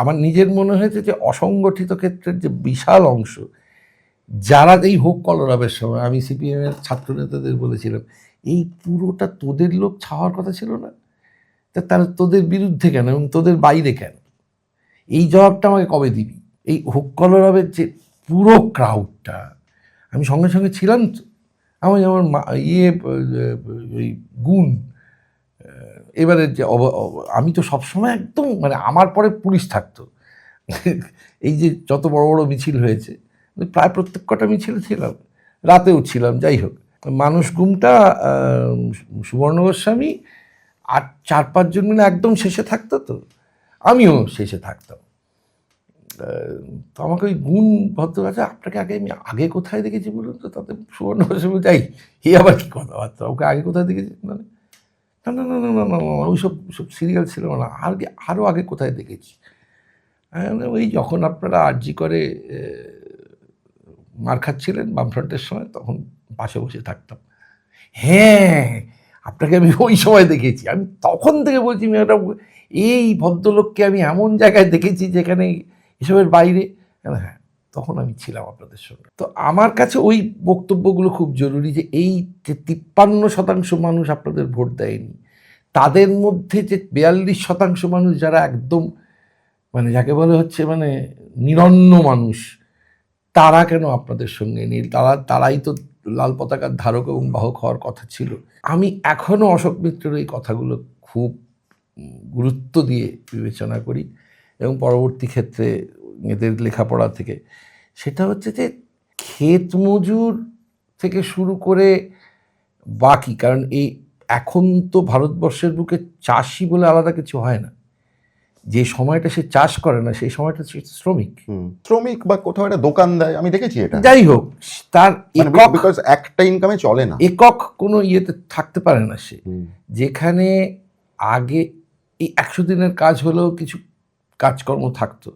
আমার নিজের মনে হয়েছে যে অসংগঠিত ক্ষেত্রের যে বিশাল অংশ, যারা এই হোক কলরবের সময় আমি সিপিএমের ছাত্র নেতাদের বলেছিলাম, এই পুরোটা তোদের লোক ছাওয়ার কথা ছিল না, তা তারা তোদের বিরুদ্ধে কেন এবং তোদের বাইরে কেন? এই জবাবটা আমাকে কবে দিবি? এই হোক কলরবের যে পুরো ক্রাউডটা, আমি সঙ্গে সঙ্গে ছিলাম তো। আমি যেমন ওই গুণ এবারে যে আমি তো সবসময় একদম মানে আমার পরে পুলিশ থাকতো। এই যে যত বড় বড় মিছিল হয়েছে প্রায় প্রত্যেক কটা মিছিলে ছিলাম, রাতেও ছিলাম। যাই হোক, মানুষ গুমটা সুবর্ণ গোস্বামী আর 4-5 জন মিলে একদম শেষে থাকতো, তো আমিও শেষে থাকতাম। তো আমাকে ওই গুণ ভদ্র আছে, আপনাকে আমি আগে কোথায় দেখেছি বলুন তো? তাতে সুবর্ণ গোস্বামী যাই, এ আবার কি কথাবার্তা, ওকে আগে কোথায় দেখেছি? মানে না না না না না না ওইসব সিরিয়াল ছিল না, আরও আগে কোথায় দেখেছি? ওই যখন আপনারা আরজি করে মার খাচ্ছিলেন বামফ্রন্টের সময়, তখন পাশে বসে থাকতাম। হ্যাঁ, আপনাকে আমি ওই সময় দেখেছি। আমি তখন থেকে বলছি, এই ভদ্রলোককে আমি এমন জায়গায় দেখেছি যেখানে এসবের বাইরে। হ্যাঁ, তখন আমি ছিলাম আপনাদের সঙ্গে। তো আমার কাছে ওই বক্তব্যগুলো খুব জরুরি, যে এই যে 53% মানুষ আপনাদের ভোট দেয়নি, তাদের মধ্যে যে 42% মানুষ যারা একদম মানে যাকে বলে হচ্ছে মানে নিরন্ন মানুষ, তারা কেন আপনাদের সঙ্গে নেই? তারাই তো লাল পতাকার ধারক এবং বাহক হওয়ার কথা ছিল। আমি এখনও অশোক মিত্রের এই কথাগুলো খুব গুরুত্ব দিয়ে বিবেচনা করি, এবং পরবর্তী ক্ষেত্রে এদের লেখাপড়া থেকে সেটা হচ্ছে যে ক্ষেত মজুর থেকে শুরু করে বাকি, কারণ এই এখন তো ভারতবর্ষের বুকে চাষি বলে আলাদা কিছু হয় না। যে সময়টা সে চাষ করে না, সেই সময়টা সে শ্রমিক বা কোথাও একটা দোকান দেয়, আমি দেখেছি এটা। যাই হোক, তার একক, বিকজ একটা ইনকামে চলে না, একক কোনো ইয়েতে থাকতে পারে না সে। যেখানে আগে এই 100 দিনের কাজ হলেও কিছু কাজকর্ম থাকতো,